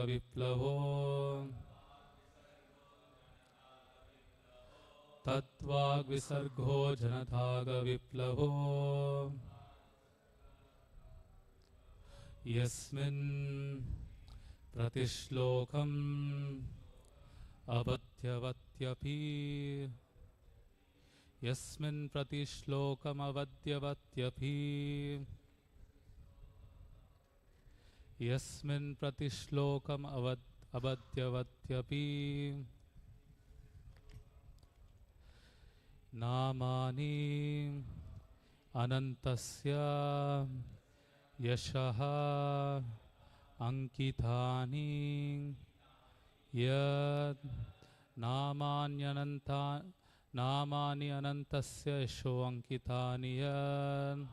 विप्लवो तत्त्वाग्विसर्गो जनताग विप्लवो यस्मिन् प्रतिश्लोकम् अवद्यवत्यपि यस्मिन् प्रतिश्लोकम् अवद्यवत्यपि यस्मिन् प्रतिश्लोकम् अवद्यवत्यपि नामानि अनन्तस्य यशः अंकितानि यत् नामानि अनन्तस्य यशो अंकितानि यत्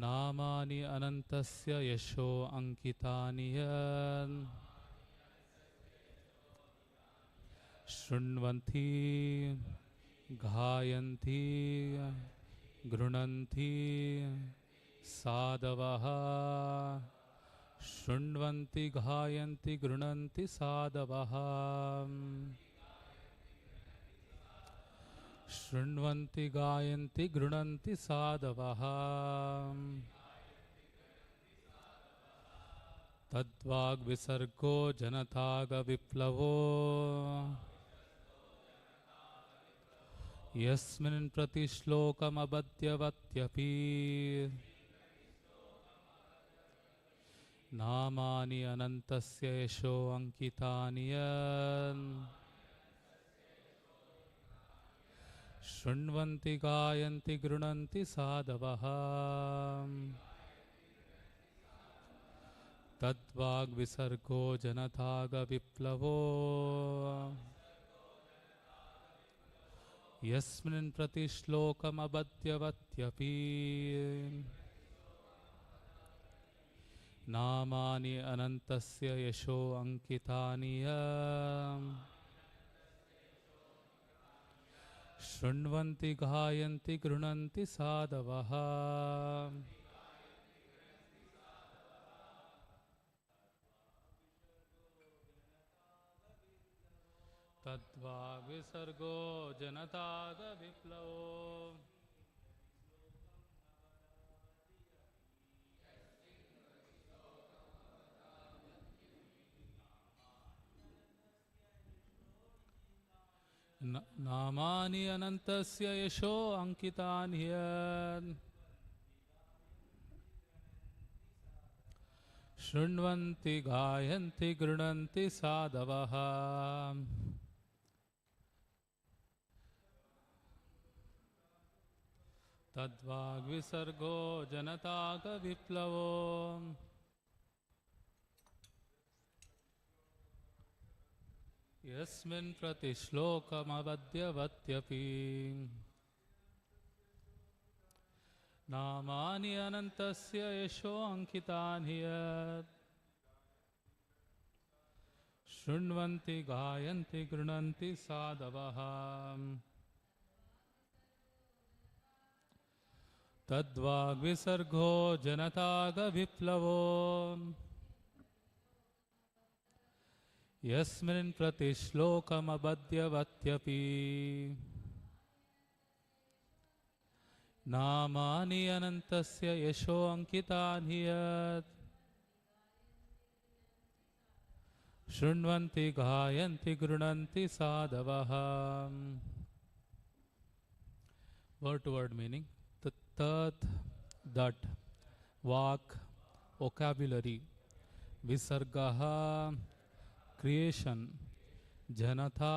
नामानि अनन्तस्य यशो अंकितानि यत् शृण्वन्ति गायन्ति गृह्णन्ति साधवः शृण्वन्ति गायन्ति गृह्णन्ति साधवः शृण्वन्ति गायन्ति गृह्णन्ति साधवः तद्वाग्विसर्गो जनताग विप्लवो यस्मिन् प्रतिश्लोकम् अवद्यवत्यपि नामानि अनन्तस्य यशो अंकितानि यत् शृण्वन्ति गायन्ति गृह्णन्ति साधवः तद्वाग्विसर्गो जनताग विप्लवो यस्मिन् प्रतिश्लोकम् अवद्यवत्यपि नामानि अनन्तस्य यशो अंकितानि यत् शृण्वन्ति गायन्ति गृह्णन्ति साधवः तद्वाग्विसर्गो जनताग विप्लवो नामानि अनन्तस्य यशो अंकितानि यत् शृण्वन्ति गायन्ति गृह्णन्ति साधवः तद्वाग्विसर्गो जनताग विप्लवो यस्मिन् प्रतिश्लोकम् अवद्यवत्यपि नामानि अनन्तस्य यशो अंकितानि यत् शृण्वन्ति गायन्ति गृह्णन्ति साधवः तद्वाग्विसर्गो जनताग विप्लवो यस्मिन् प्रतिश्लोकम् अवद्यवत्यपि नामानि अनन्तस्य यशो अंकितानि यत् शृण्वन्ति गायन्ति गृह्णन्ति साधवः word to word meaning tat that vak vocabulary visargaha creation janata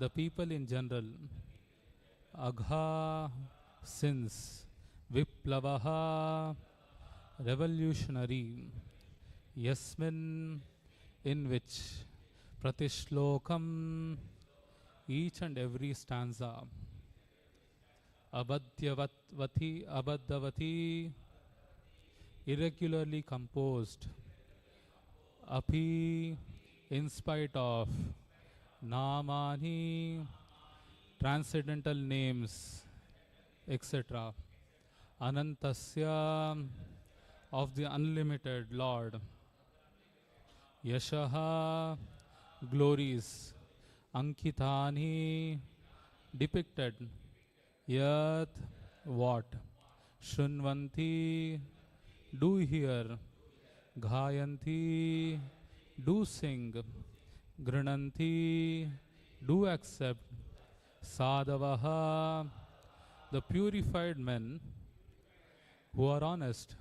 the people in general agha sins viplavaha revolutionary yasmin in which pratishlokam each and every stanza abadavati irregularly composed api in spite of namani transcendental names etc anantasya of the unlimited Lord. Yashaha, glories, Ankitani, depicted, Yat, what, Shunvanti, do hear, Ghayanti, do sing, Grananti, do accept, Sadavaha, the purified men who are honest.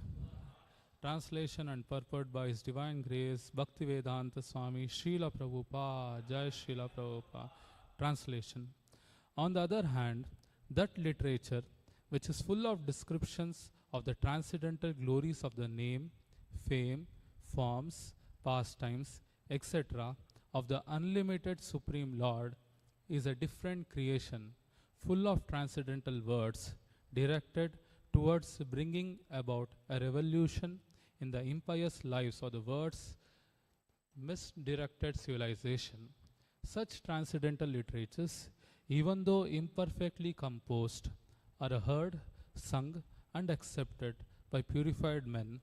Translation and purport by His Divine Grace, Bhaktivedanta Swami Srila Prabhupada, Jai Srila Prabhupada. Translation. On the other hand, that literature which is full of descriptions of the transcendental glories of the name, fame, forms, pastimes, etc., of the unlimited Supreme Lord is a different creation, full of transcendental words directed towards bringing about a revolution in the impious lives of the world's misdirected civilization. Such transcendental literatures, even though imperfectly composed, are heard, sung, and accepted by purified men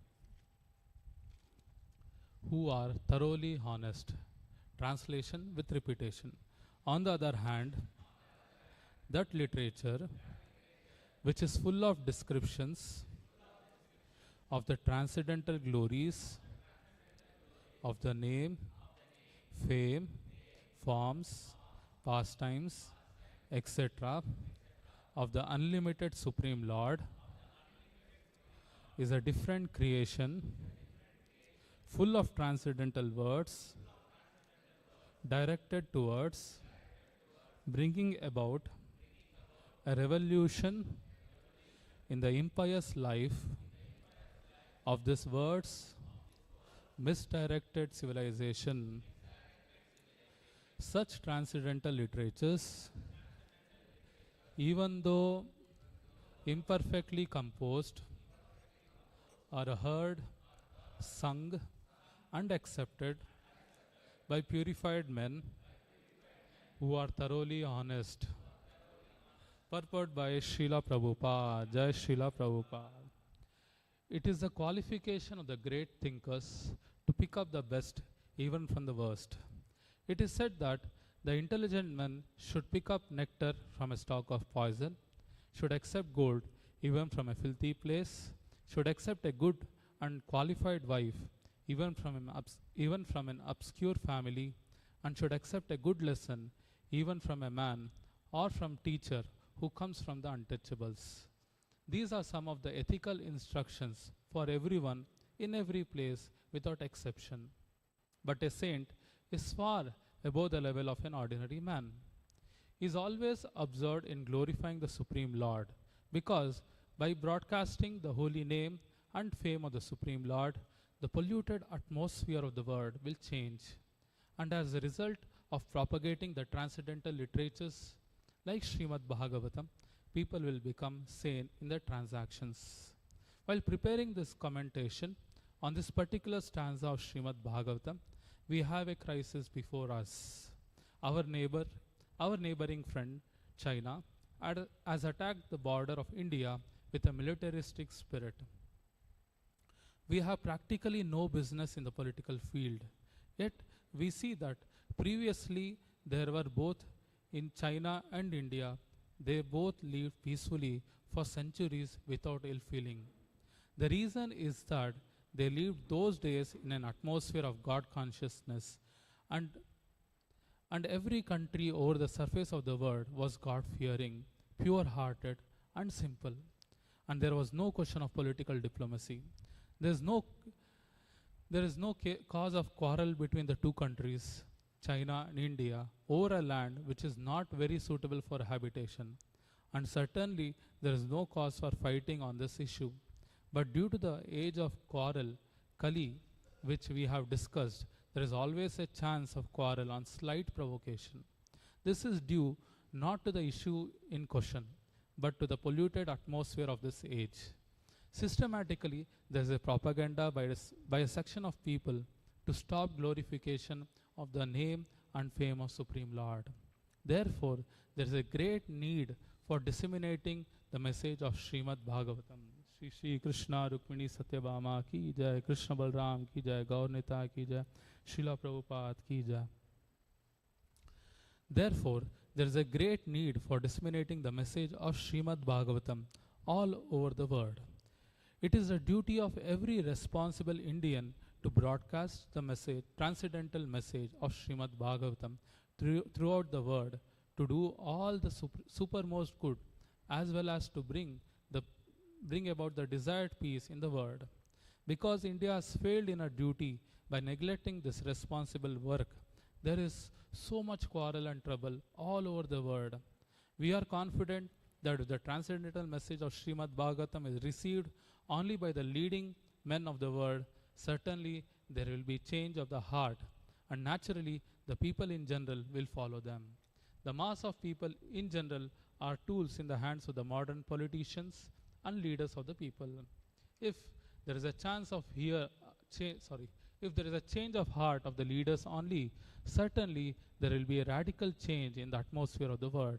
who are thoroughly honest. Translation with repetition. On the other hand, that literature, which is full of descriptions of the transcendental glories of the name, fame, forms, pastimes, etc., of the unlimited Supreme Lord, is a different creation, full of transcendental words, directed towards bringing about a revolution in the impious life of this world's misdirected civilization. Such transcendental literatures, even though imperfectly composed, are heard, sung, and accepted by purified men who are thoroughly honest. Purport by Srila Prabhupada, Jai Srila Prabhupada. It is the qualification of the great thinkers to pick up the best even from the worst. It is said that the intelligent man should pick up nectar from a stalk of poison, should accept gold even from a filthy place, should accept a good and qualified wife even from an obscure family, and should accept a good lesson even from a man or from teacher who comes from the untouchables. These are some of the ethical instructions for everyone in every place without exception. But a saint is far above the level of an ordinary man. He is always absorbed in glorifying the Supreme Lord, because by broadcasting the holy name and fame of the Supreme Lord, the polluted atmosphere of the world will change. And as a result of propagating the transcendental literatures like Srimad-Bhagavatam, people will become sane in their transactions. While preparing this commentation on this particular stanza of Srimad-Bhagavatam, we have a crisis before us. Our neighboring friend, China, has attacked the border of India with a militaristic spirit. We have practically no business in the political field. Yet, we see that previously there were both in China and India, they both lived peacefully for centuries without ill feeling. The reason is that they lived those days in an atmosphere of God consciousness, and every country over the surface of the world was God-fearing, pure-hearted, and simple. And there was no question of political diplomacy. There is no cause of quarrel between the two countries, China and India, over a land which is not very suitable for habitation. And certainly there is no cause for fighting on this issue. But due to the age of quarrel, Kali, which we have discussed, there is always a chance of quarrel on slight provocation. This is due not to the issue in question, but to the polluted atmosphere of this age. Systematically, there is a propaganda by a section of people to stop glorification of the name and fame of Supreme Lord. Therefore, there is a great need for disseminating the message of Srimad-Bhagavatam. Shri Shri Krishna Rukmini Satyabhama ki jai, Krishna Balram ki jai, Gaur Nita ki jai, Srila Prabhupada ki jai. Therefore, there is a great need for disseminating the message of Srimad-Bhagavatam all over the world. It is the duty of every responsible Indian to broadcast the message, transcendental message of Srimad-Bhagavatam throughout the world, to do all the supermost good, as well as to bring about the desired peace in the world. Because India has failed in her duty by neglecting this responsible work, there is so much quarrel and trouble all over the world. We are confident that if the transcendental message of Srimad-Bhagavatam is received only by the leading men of the world, certainly there will be change of the heart, and naturally the people in general will follow them. The mass of people in general are tools in the hands of the modern politicians and leaders of the people. If there is a chance of if there is a change of heart of the leaders only, certainly there will be a radical change in the atmosphere of the world.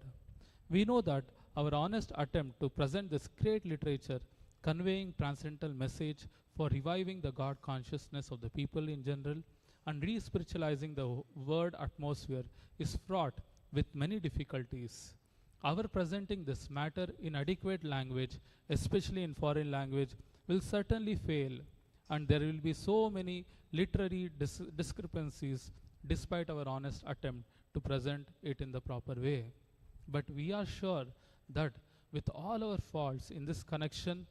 We know that our honest attempt to present this great literature conveying transcendental message for reviving the God consciousness of the people in general and re-spiritualizing the world atmosphere is fraught with many difficulties. Our presenting this matter in adequate language, especially in foreign language, will certainly fail, and there will be so many literary discrepancies despite our honest attempt to present it in the proper way. But we are sure that with all our faults in this connection,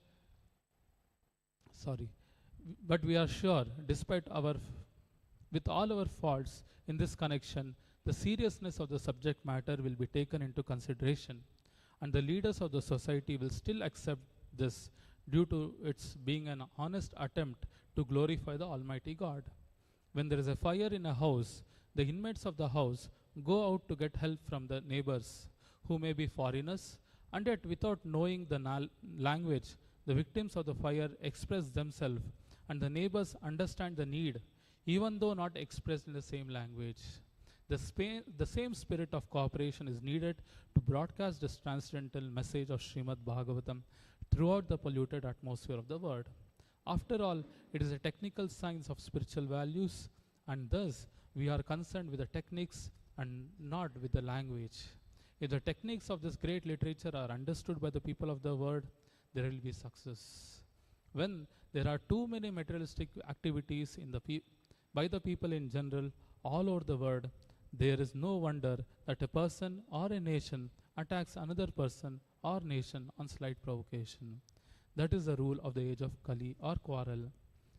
but we are sure with all our faults in this connection, the seriousness of the subject matter will be taken into consideration, and the leaders of the society will still accept this due to its being an honest attempt to glorify the Almighty God. When there is a fire in a house, the inmates of the house go out to get help from the neighbors, who may be foreigners, and yet without knowing the language, the victims of the fire express themselves, and the neighbors understand the need, even though not expressed in the same language. The same spirit of cooperation is needed to broadcast this transcendental message of Srimad-Bhagavatam throughout the polluted atmosphere of the world. After all, it is a technical science of spiritual values, and thus we are concerned with the techniques and not with the language. If the techniques of this great literature are understood by the people of the world, there will be success. When there are too many materialistic activities by the people in general all over the world, there is no wonder that a person or a nation attacks another person or nation on slight provocation. That is the rule of the age of Kali or quarrel.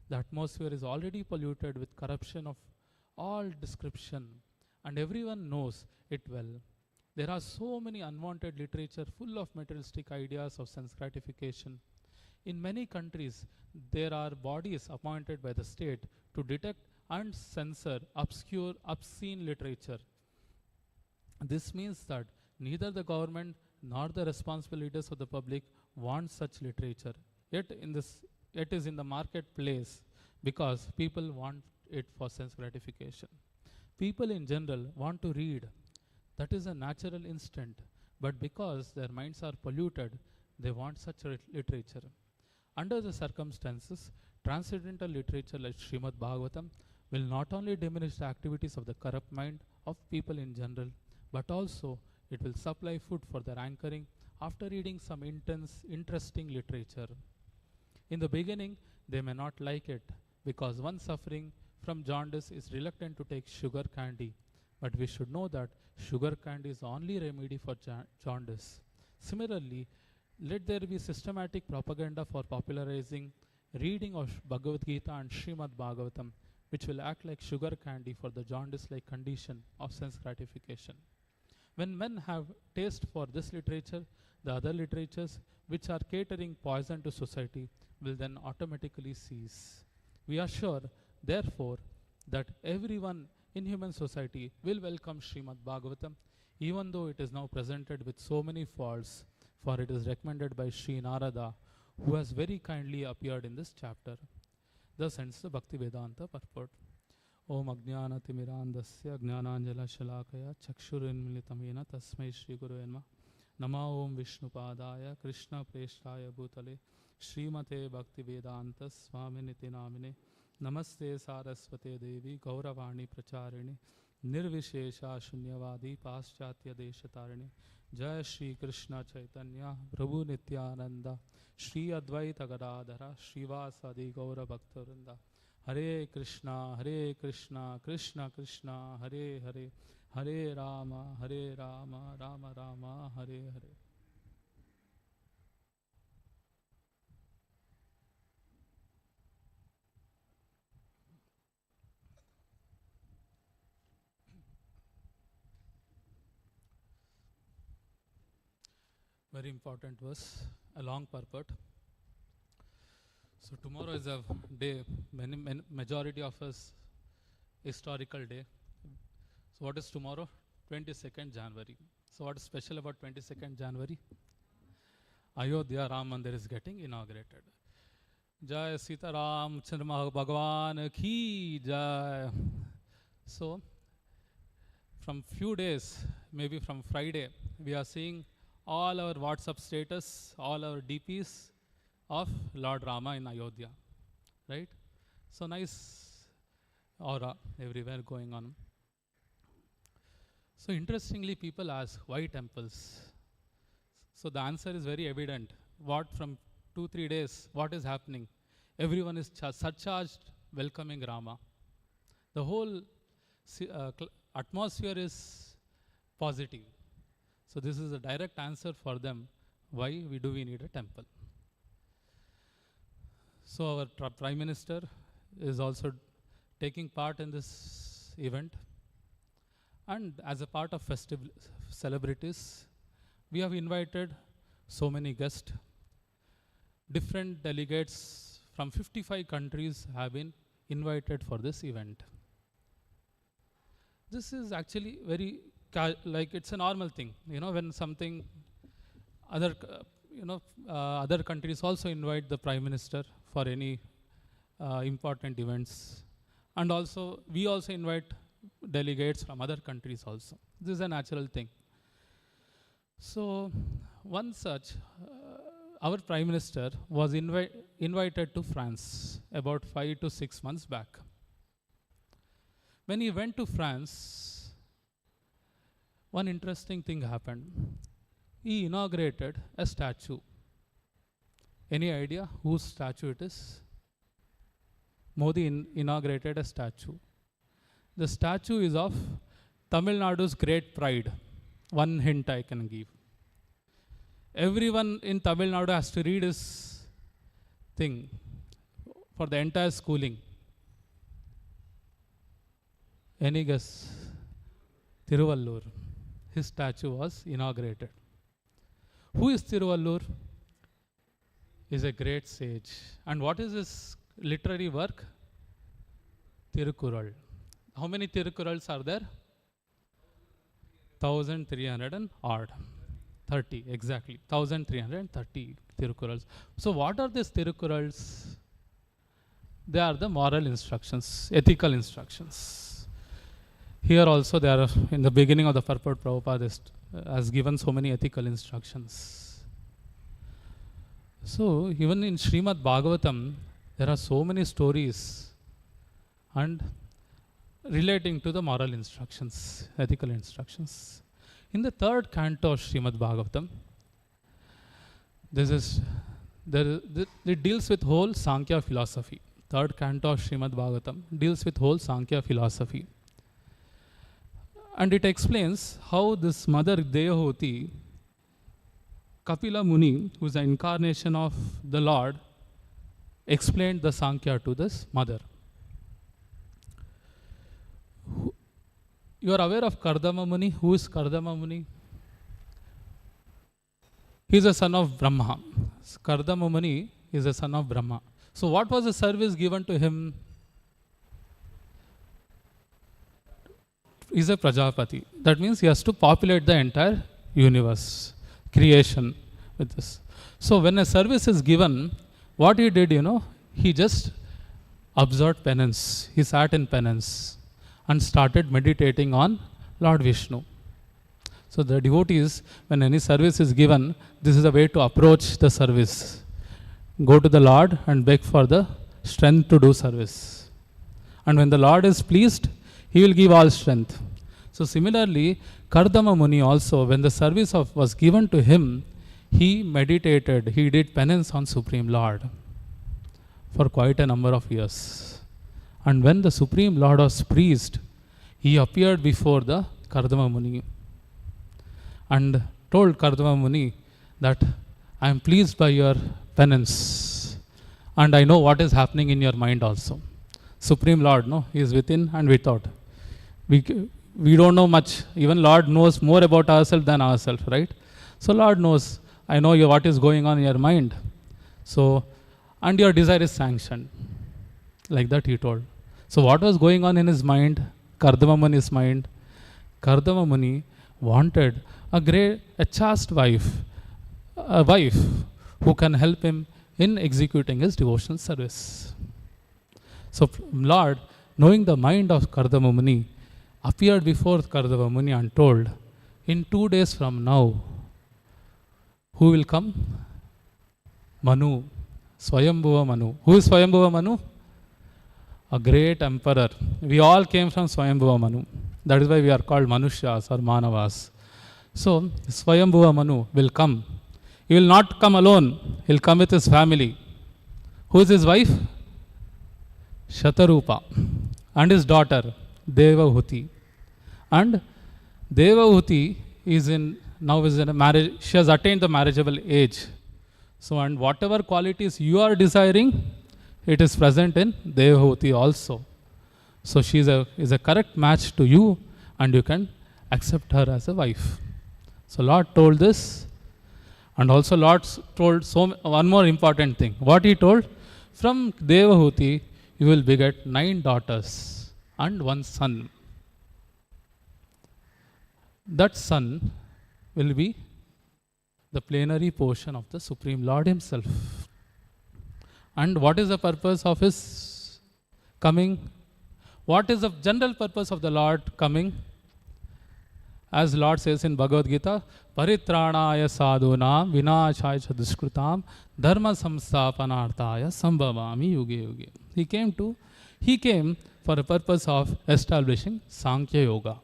The atmosphere is already polluted with corruption of all description, and everyone knows it well. There are so many unwanted literature full of materialistic ideas of sense gratification. In many countries, there are bodies appointed by the state to detect and censor obscure, obscene literature. This means that neither the government nor the responsible leaders of the public want such literature. Yet it is in the marketplace because people want it for sense gratification. People in general want to read. That is a natural instinct. But because their minds are polluted, they want such literature. Under the circumstances, transcendental literature like Srimad-Bhagavatam will not only diminish the activities of the corrupt mind of people in general, but also it will supply food for their anchoring after reading some intense, interesting literature. In the beginning, they may not like it because one suffering from jaundice is reluctant to take sugar candy. But we should know that sugar candy is the only remedy for jaundice. Similarly, let there be systematic propaganda for popularizing reading of Bhagavad-gita and Srimad-Bhagavatam, which will act like sugar candy for the jaundice-like condition of sense gratification. When men have taste for this literature, the other literatures which are catering poison to society will then automatically cease. We are sure, therefore, that everyone in human society will welcome Srimad-Bhagavatam, even though it is now presented with so many faults, for it is recommended by Sri Narada, who has very kindly appeared in this chapter. Thus ends the Bhakti Vedanta purport. Om Ajnana Timirandasya Jnananjala Shalakaya Chakshurinmilitamena Tasmai Shri Guru Enma Nama Om Vishnupadaya Krishna Preshtaya Bhutale Srimate Bhaktivedanta Swaminiti Namine Namaste Saraswate Devi Gauravani Pracharini Nirvishesha Shunyavadi Paschatya Deshatarine Jai Shri Krishna Chaitanya Prabhu Nityananda Shri Advaita Gadadhara Srivasadi Gaura Bhaktarinda Hare Krishna Krishna Krishna Hare Hare Hare Rama Rama Rama Hare Hare. Very important verse, a long purport. So tomorrow is a day, majority of us, historical day. So what is tomorrow? 22nd January. So what is special about 22nd January? Ayodhya Ram Mandir is getting inaugurated. Jai Sita Ram Chandra Bhagavan Ki Jai. So from few days, maybe from Friday, we are seeing all our WhatsApp status, all our DPs of Lord Rama in Ayodhya, right? So nice aura everywhere going on. So interestingly, people ask, why temples? So the answer is very evident. What from 2-3 days, what is happening? Everyone is surcharged welcoming Rama. The whole atmosphere is positive. So this is a direct answer for them, why we need a temple. So our Prime Minister is also taking part in this event. And as a part of festive celebrities, we have invited so many guests. Different delegates from 55 countries have been invited for this event. This is actually very like it's a normal thing, when something other countries also invite the Prime Minister for any important events, and also we also invite delegates from other countries also. This is a natural thing. So one such, our Prime Minister was invited to France about 5 to 6 months back. When he went to France, one interesting thing happened. He inaugurated a statue. Any idea whose statue it is? Modi inaugurated a statue. The statue is of Tamil Nadu's great pride. One hint I can give. Everyone in Tamil Nadu has to read his thing for the entire schooling. Any guess? Tiruvallur. His statue was inaugurated. Who is Tiruvallur? He is a great sage. And what is his literary work? Tirukural. How many Tirukurals are there? 1300 and odd. 30, exactly. 1330 Tirukurals. So what are these Tirukurals? They are the moral instructions, ethical instructions. Here also they are, in the beginning of the purport, Prabhupada has given so many ethical instructions. So even in Srimad-Bhagavatam, there are so many stories and relating to the moral instructions, ethical instructions. In the 3rd canto of Srimad-Bhagavatam, it deals with whole Sankhya philosophy. 3rd canto of Srimad-Bhagavatam deals with whole Sankhya philosophy. And it explains how this mother Devahuti, Kapila Muni, who is an incarnation of the Lord, explained the Sankhya to this mother. You are aware of Kardama Muni? Who is Kardama Muni? He is a son of Brahma. Kardama Muni is a son of Brahma. So what was the service given to him? He is a Prajapati. That means he has to populate the entire universe, creation with this. So when a service is given, what he did, he just observed penance. He sat in penance and started meditating on Lord Vishnu. So the devotees, when any service is given, this is a way to approach the service. Go to the Lord and beg for the strength to do service. And when the Lord is pleased, He will give all strength. So similarly, Kardama Muni also, when the service was given to him, he meditated, he did penance on Supreme Lord for quite a number of years. And when the Supreme Lord was pleased, he appeared before the Kardama Muni and told Kardama Muni that I am pleased by your penance and I know what is happening in your mind also. Supreme Lord, no, He is within and without. We don't know much. Even Lord knows more about ourselves than ourselves, right? So Lord knows, I know what is going on in your mind. So, and your desire is sanctioned. Like that He told. So what was going on in his mind, Kardama Muni's mind? Kardama Muni wanted a chaste wife, a wife who can help him in executing his devotional service. So Lord, knowing the mind of Kardama Muni, appeared before Kardama Muni and told, in 2 days from now, who will come? Manu, Swayambhuva Manu. Who is Swayambhuva Manu? A great emperor. We all came from Swayambhuva Manu. That is why we are called Manushyas or Manavas. So, Swayambhuva Manu will come. He will not come alone. He will come with his family. Who is his wife? Shatarupa. And his daughter, Devahuti. And Devahuti is now is in a marriage. She has attained the marriageable age. So, and whatever qualities you are desiring, it is present in Devahuti also. So, she is a correct match to you and you can accept her as a wife. So, Lord told this. And also Lord told one more important thing. What He told? From Devahuti, you will beget 9 daughters and 1 son. That son will be the plenary portion of the Supreme Lord Himself. And what is the purpose of His coming? What is the general purpose of the Lord coming? As Lord says in Bhagavad-gita, Paritranaya sadhunam vinashaya dushkritam dharma samsthapanarthaya sambhavami yuge yuge. He came for the purpose of establishing Sankhya Yoga.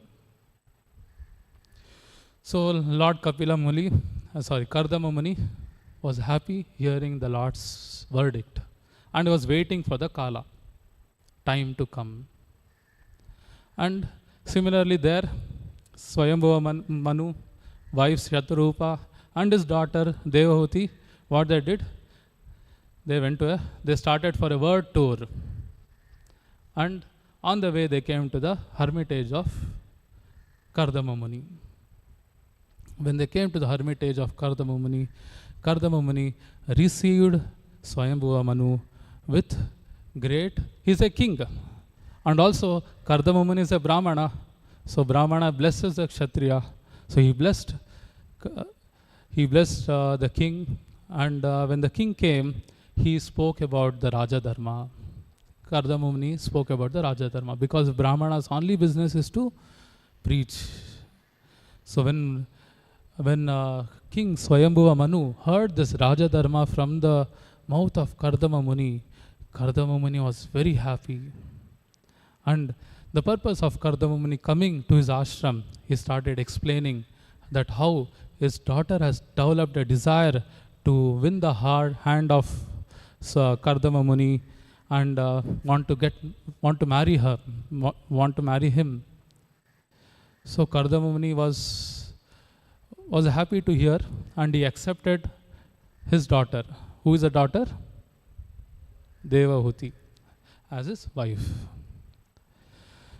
So Lord Kardama Muni was happy hearing the Lord's verdict and was waiting for the Kala, time to come. And similarly there, Swayambhuva Manu, wife Shatarupa and his daughter Devahuti, what they did? They started for a word tour. And on the way they came to the hermitage of Kardama Muni. When they came to the hermitage of Kardama Muni received Swayambhuva Manu with he is a king. And also Kardama Muni is a Brahmana. So Brahmana blesses the Kshatriya. So he blessed the king. And when the king came, he spoke about the Raja Dharma. Kardama Muni spoke about the Raja Dharma because Brahmana's only business is to preach. So when King Swayambhuva Manu heard this Raja Dharma from the mouth of Kardama Muni was very happy. And the purpose of Kardama Muni coming to his ashram, he started explaining that how his daughter has developed a desire to win the hand of Kardama Muni and want to marry him. So Kardama Muni was happy to hear and he accepted his daughter. Who is the daughter? Devahuti as his wife.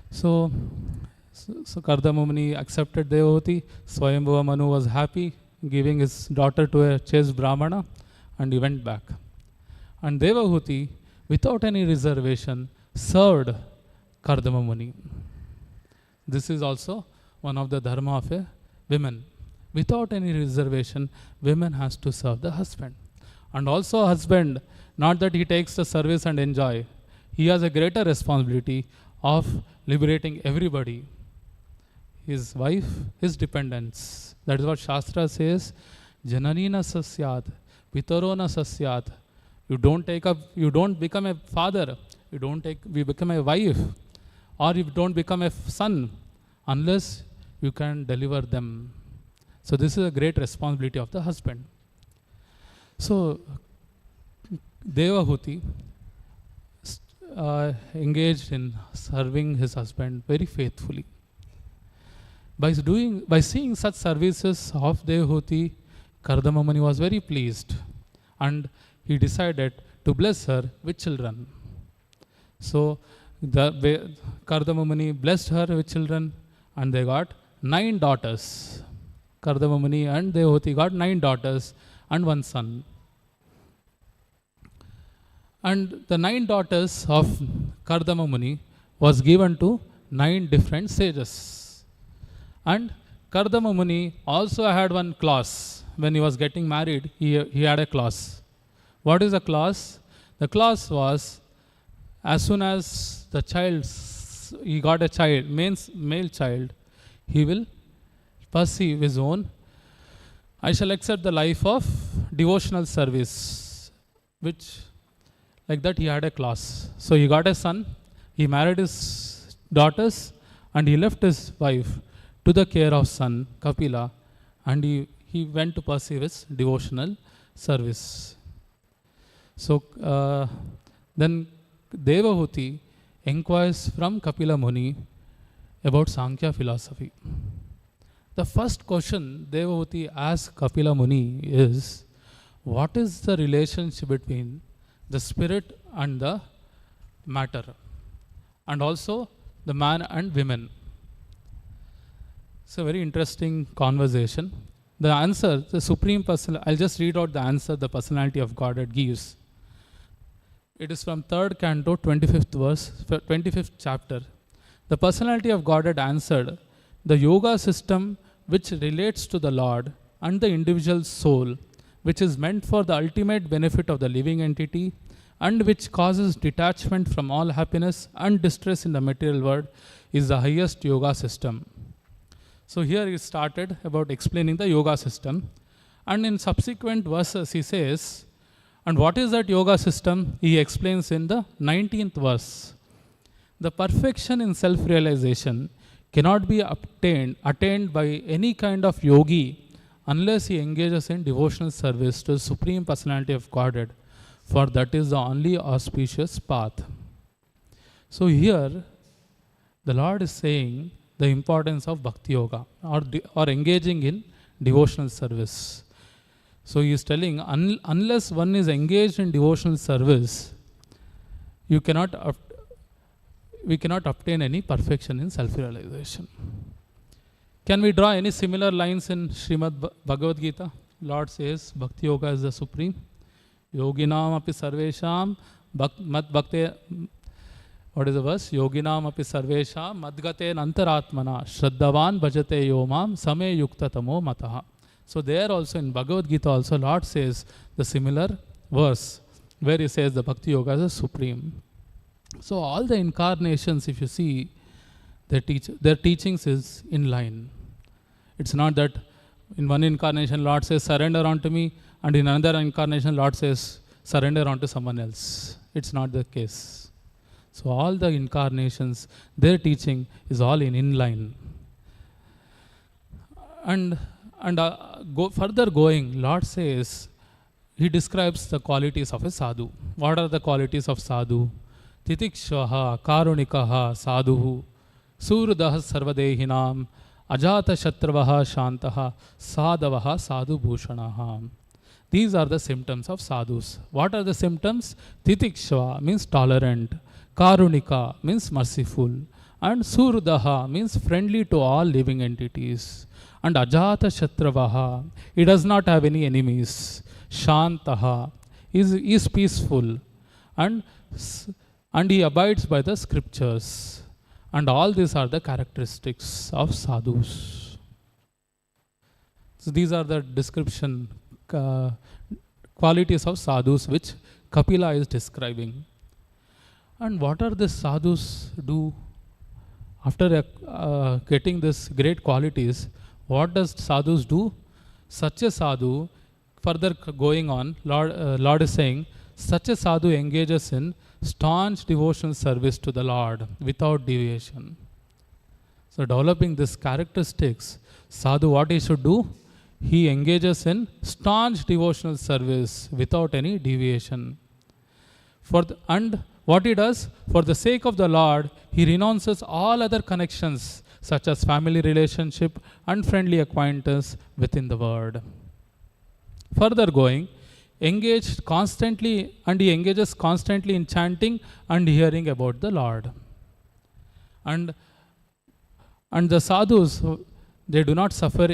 So Kardama Muni accepted Devahuti. Swayambhuva Manu was happy giving his daughter to a chaste Brahmana and he went back. And Devahuti, without any reservation, served Kardama Muni. This is also one of the dharma of a woman. Without any reservation, women has to serve the husband. And also husband, not that he takes the service and enjoy. He has a greater responsibility of liberating everybody. his wife, his dependents. That is what Shastra says, Jananina sasyat, Pitarona sasyat. You don't become a father, we become a wife, or you don't become a son unless you can deliver them. So this is a great responsibility of the husband. So Devahuti engaged in serving his husband very faithfully. By seeing such services of Devahuti, Kardama Muni was very pleased, and he decided to bless her with children. So Kardama Muni blessed her with children, and they got 9 daughters. Kardama Muni and Devahuti got 9 daughters and 1 son. And the 9 daughters of Kardama Muni was given to 9 different sages. And Kardama Muni also had one clause. When he was getting married, he had a clause. What is the clause? The clause was, as soon as he got a child, male child, he will pursue his own. I shall accept the life of devotional service, which like that he had a clause. So he got a son, he married his daughters, and he left his wife to the care of son, Kapila, and he went to pursue his devotional service. So then Devahuti inquires from Kapila Muni about Sankhya philosophy. The first question Devahuti asks Kapila Muni is, what is the relationship between the spirit and the matter, and also the man and women? It's a very interesting conversation. The answer, the Supreme Person, I'll just read out the answer the Personality of Godhead gives. It is from 3rd Canto, 25th verse, 25th chapter. The Personality of Godhead answered, the yoga system which relates to the Lord and the individual soul, which is meant for the ultimate benefit of the living entity, and which causes detachment from all happiness and distress in the material world, is the highest yoga system. So here he started about explaining the yoga system, and in subsequent verses he says, and what is that yoga system? He explains in the 19th verse. The perfection in self-realization cannot be attained by any kind of yogi unless he engages in devotional service to the Supreme Personality of Godhead, for that is the only auspicious path. So here the Lord is saying the importance of Bhakti Yoga, or engaging in devotional service. So he is telling, unless one is engaged in devotional service, we cannot obtain any perfection in self-realization. Can we draw any similar lines in Srimad-Bhagavatam? Lord says, Bhakti Yoga is the supreme. Yoginam api sarvesham mad bhakte. What is the verse? Yoginam api sarvesham madgate nantaratmana shraddhavan bhajate yomam same yukta tamo mataha. So there also in Bhagavad-gita also Lord says the similar verse where he says the Bhakti Yoga is the supreme. So all the incarnations, if you see, their teachings is in line. It's not that in one incarnation Lord says surrender unto me, and in another incarnation Lord says surrender unto someone else. It's not the case. So all the incarnations, their teaching is all in line. And further going, Lord says, he describes the qualities of a sadhu. What are the qualities of sadhu? Titikshvaha, karunikaha, sadhuhu, surdaha sarvadehinam, ajata shatravaha, shantaha, sadhavaha, sadhu bhushanaha. These are the symptoms of sadhus. What are the symptoms? Titikshva means tolerant, karunika means merciful, and surdaha means friendly to all living entities. And ajata shatravaha, he does not have any enemies. Shantaha is peaceful, and he abides by the scriptures. And all these are the characteristics of sadhus. So these are the description qualities of sadhus which Kapila is describing. And what are the sadhus do? After getting this great qualities, what does sadhus do? Such a sadhu, further going on, Lord is saying, such a sadhu engages in staunch devotional service to the Lord without deviation. So developing these characteristics, sadhu, what he should do? He engages in staunch devotional service without any deviation. And what he does, for the sake of the Lord, he renounces all other connections such as family relationship and friendly acquaintance within the world. Further going, he engages constantly in chanting and hearing about the Lord. And the sadhus, they do not suffer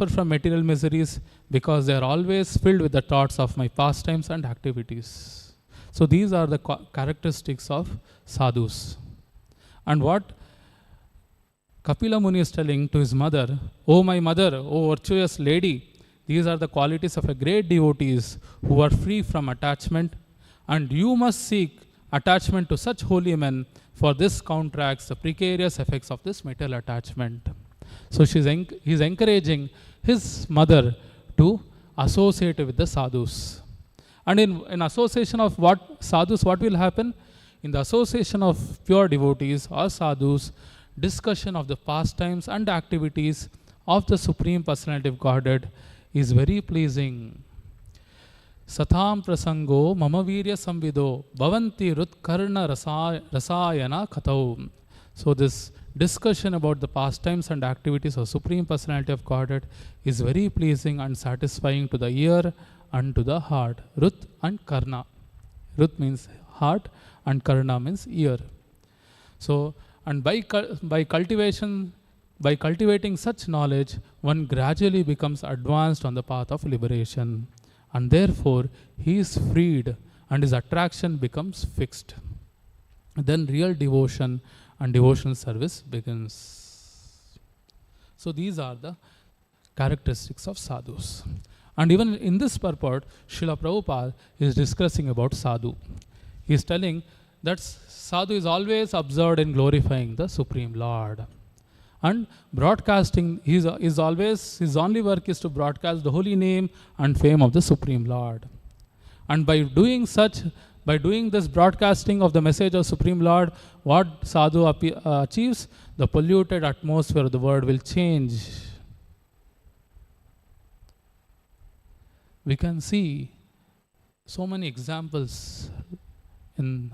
from material miseries because they are always filled with the thoughts of my pastimes and activities. So these are the characteristics of sadhus. And what Kapila Muni is telling to his mother, "O my mother, O virtuous lady, these are the qualities of a great devotees who are free from attachment, and you must seek attachment to such holy men, for this counteracts the precarious effects of this material attachment." So he's encouraging his mother to associate with the sadhus. And in association of sadhus, what will happen? In the association of pure devotees or sadhus, discussion of the pastimes and activities of the Supreme Personality of Godhead is very pleasing. Satham prasango mama virya samvido bhavanti rutkarna rasayana katau. So this discussion about the pastimes and activities of Supreme Personality of Godhead is very pleasing and satisfying to the ear and to the heart. Rut and karna. Rut means heart and karna means ear. So, and by cultivating such knowledge, one gradually becomes advanced on the path of liberation, and therefore he is freed and his attraction becomes fixed. Then real devotion and devotional service begins. So these are the characteristics of sadhus. And even in this purport, Srila Prabhupada is discussing about sadhu. He is telling that sadhu is always observed in glorifying the Supreme Lord. And broadcasting, his only work is to broadcast the holy name and fame of the Supreme Lord. And by doing this broadcasting of the message of Supreme Lord, what sadhu achieves? The polluted atmosphere of the world will change. We can see so many examples in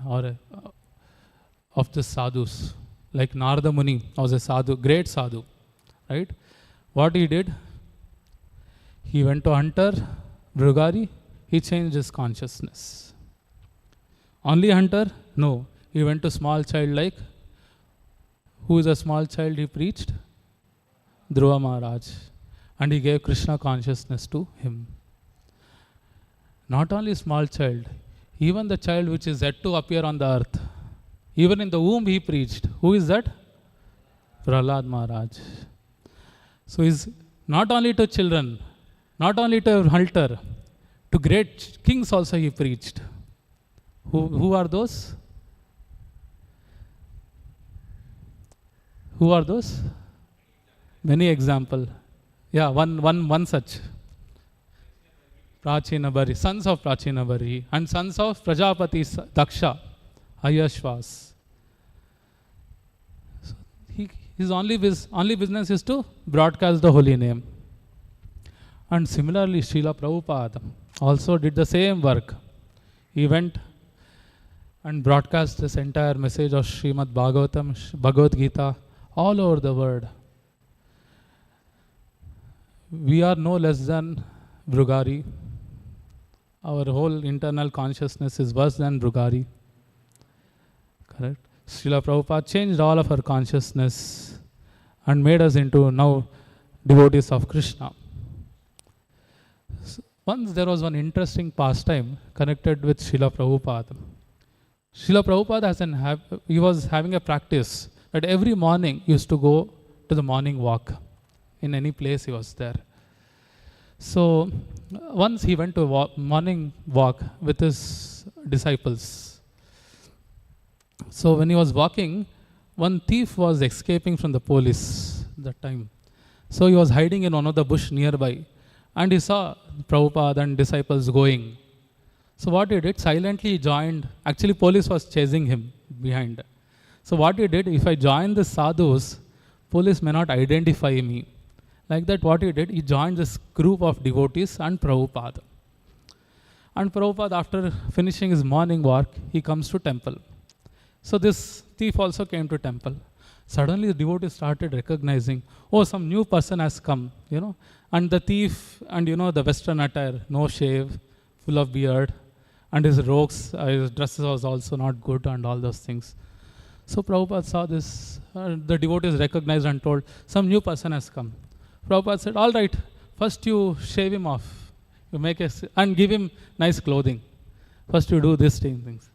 of the sadhus. Like Narada Muni was a sadhu, great sadhu, right? What he did? He went to hunter, Brugari, he changed his consciousness. Only hunter? No. He went to small child, like, who is a small child he preached? Dhruva Maharaj. And he gave Krishna consciousness to him. Not only small child, even the child which is yet to appear on the earth. Even in the womb he preached. Who is that? Prahlad Maharaj. So he's not only to children, not only to hunter, to great kings also he preached. Who are those? Who are those? Many example. Yeah, one such. Prachinabari, sons of Prachinabari and sons of Prajapati Daksha, Ayashvas. So his only business is to broadcast the holy name. And similarly, Srila Prabhupada also did the same work. He went and broadcast this entire message of Srimad-Bhagavatam, Bhagavad-gita all over the world. We are no less than Brugari. Our whole internal consciousness is worse than Brugari. Correct? Srila Prabhupada changed all of our consciousness and made us into now devotees of Krishna. Once there was one interesting pastime connected with Srila Prabhupada. Srila Prabhupada he was having a practice that every morning he used to go to the morning walk. In any place he was there. So once he went to a morning walk with his disciples. So when he was walking, one thief was escaping from the police that time. So he was hiding in one of the bush nearby. And he saw Prabhupada and disciples going. So what he did, silently he joined. Actually, police was chasing him behind. So what he did, if I join the sadhus, police may not identify me. Like that, what he did, he joined this group of devotees and Prabhupada. And Prabhupada, after finishing his morning walk, he comes to temple. So this thief also came to temple. Suddenly the devotees started recognizing, oh, some new person has come, And the thief and, the Western attire, no shave, full of beard, and his robes, his dresses was also not good and all those things. So Prabhupada saw this, the devotees recognized and told, some new person has come. Prabhupada said, all right, first you shave him off, and give him nice clothing. First you do these things.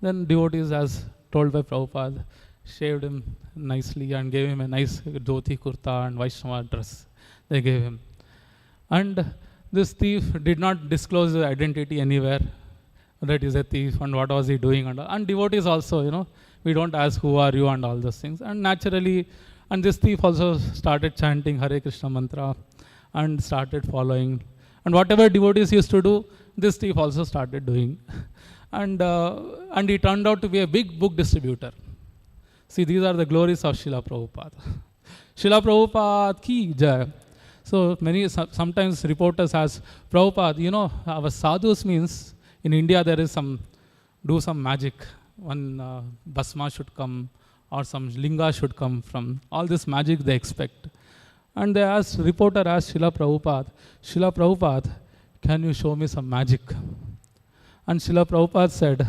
Then devotees, as told by Prabhupada, shaved him nicely and gave him a nice dhoti kurta and Vaishnava dress. They gave him. And this thief did not disclose his identity anywhere, that is a thief and what was he doing. And devotees also, we don't ask who are you and all those things. And naturally, and this thief also started chanting Hare Krishna mantra and started following. And whatever devotees used to do, this thief also started doing. And he turned out to be a big book distributor. See, these are the glories of Srila Prabhupada. Srila Prabhupada ki jai. So sometimes reporters ask, Prabhupada, our sadhus means, in India there is do some magic. One basma should come or some linga should come from. All this magic they expect. And reporter asked Srila Prabhupada, can you show me some magic? And Srila Prabhupada said,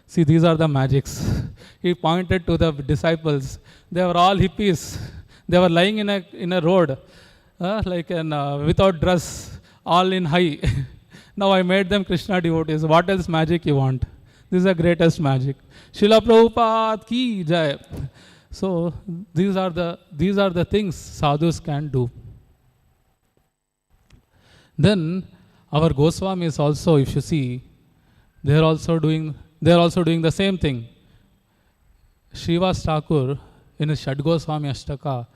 see, these are the magics. He pointed to the disciples. They were all hippies. They were lying in a road, without dress, all in high. Now I made them Krishna devotees. What else magic you want? This is the greatest magic. Srila Prabhupada ki jai. So these are the things sadhus can do. Then our Goswamis also, if you see, they are also doing the same thing. Srivas Thakur in his Shad Goswami Ashtaka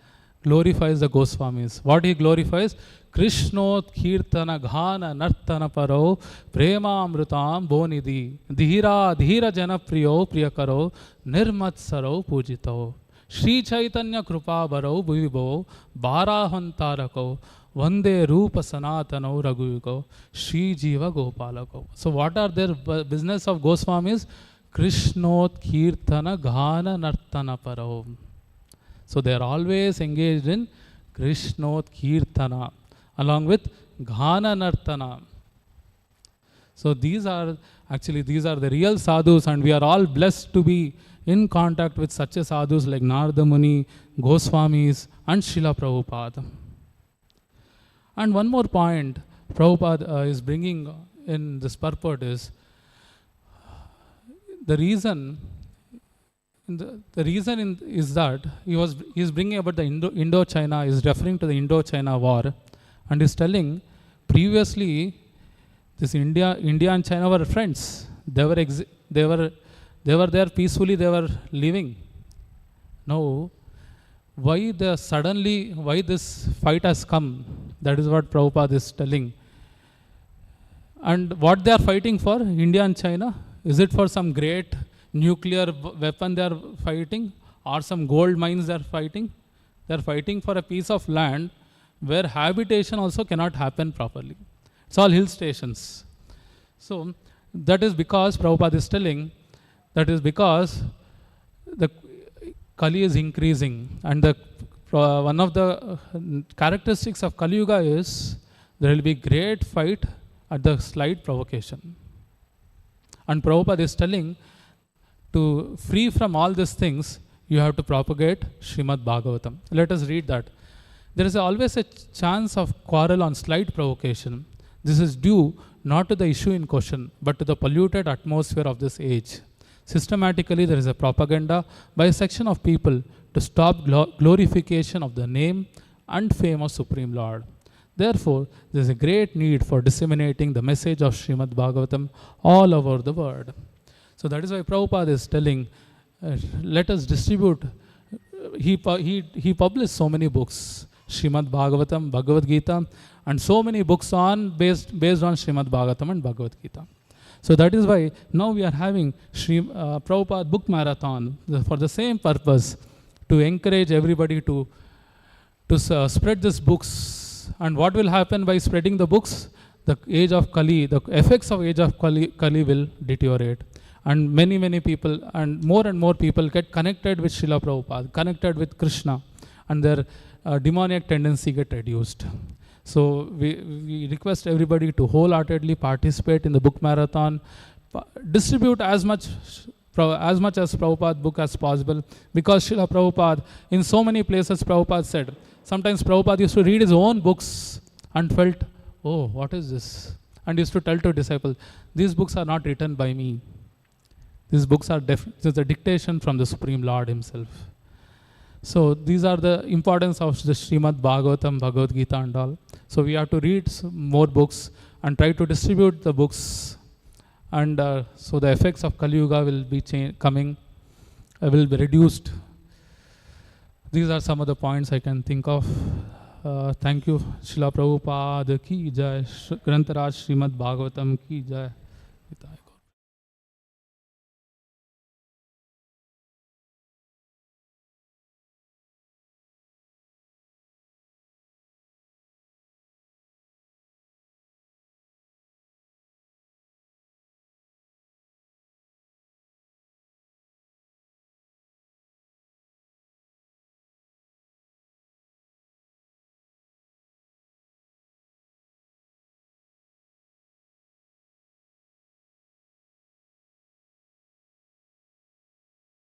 glorifies the Goswamis. What he glorifies? Krishnot Kirtana Ghana Nartana Paro Prema Amrutam Bonidhi Dhira Dhira Jana Priyo Priyakaro Nirmatsaro Pujito Shri Chaitanya Krupa Baro Bhuvibo Barahantarako Vande Rupa Sanatano Raghuyuko Shri Jiva Gopalako. So what are their business of Goswamis? Krishnot Kirtana Ghana Nartana Paro. So they are always engaged in Krishnot Kirtana along with Ghana Nartana. So these are the real sadhus, and we are all blessed to be in contact with such a sadhus like Narada Muni, Goswamis and Srila Prabhupada. And one more point Prabhupada is bringing in this purport is the reason is that he is bringing about the Indo-China, is referring to the Indo-China war, and is telling previously this India and China were friends. They were there peacefully. They were living. Now, why this fight has come? That is what Prabhupada is telling. And what they are fighting for, India and China? Is it for some great nuclear weapon they are fighting, or some gold mines they are fighting? They are fighting for a piece of land where habitation also cannot happen properly. It's all hill stations. So that is because Prabhupada is telling, that is because the Kali is increasing, and one of the characteristics of Kali Yuga is there will be great fight at the slight provocation. And Prabhupada is telling, to free from all these things, you have to propagate Srimad-Bhagavatam. Let us read that. There is always a chance of quarrel on slight provocation. This is due not to the issue in question, but to the polluted atmosphere of this age. Systematically, there is a propaganda by a section of people to stop glorification of the name and fame of Supreme Lord. Therefore, there is a great need for disseminating the message of Srimad-Bhagavatam all over the world. So that is why Prabhupada is telling, let us distribute he published so many books, Srimad-Bhagavatam, Bhagavad-gita, and so many books based on Srimad-Bhagavatam and Bhagavad-gita. So that is why now we are having Prabhupada Book Marathon for the same purpose, to encourage everybody to spread these books. And what will happen by spreading the books? The age of Kali, the effects of age of Kali will deteriorate. And many people and more people get connected with Srila Prabhupada, connected with Krishna, and their demoniac tendency get reduced. So we request everybody to wholeheartedly participate in the book marathon, distribute as much as Prabhupada book as possible, because Srila Prabhupada, in so many places Prabhupada said, sometimes Prabhupada used to read his own books and felt, oh, what is this? And used to tell to disciples, these books are not written by me. These books are the dictation from the Supreme Lord himself. So these are the importance of the Srimad-Bhagavatam, Bhagavad-gita and all. So we have to read more books and try to distribute the books. And so the effects of Kali Yuga will be will be reduced. These are some of the points I can think of. Thank you. Srila Prabhupada ki jai. Grantaraj Srimad-Bhagavatam ki jai.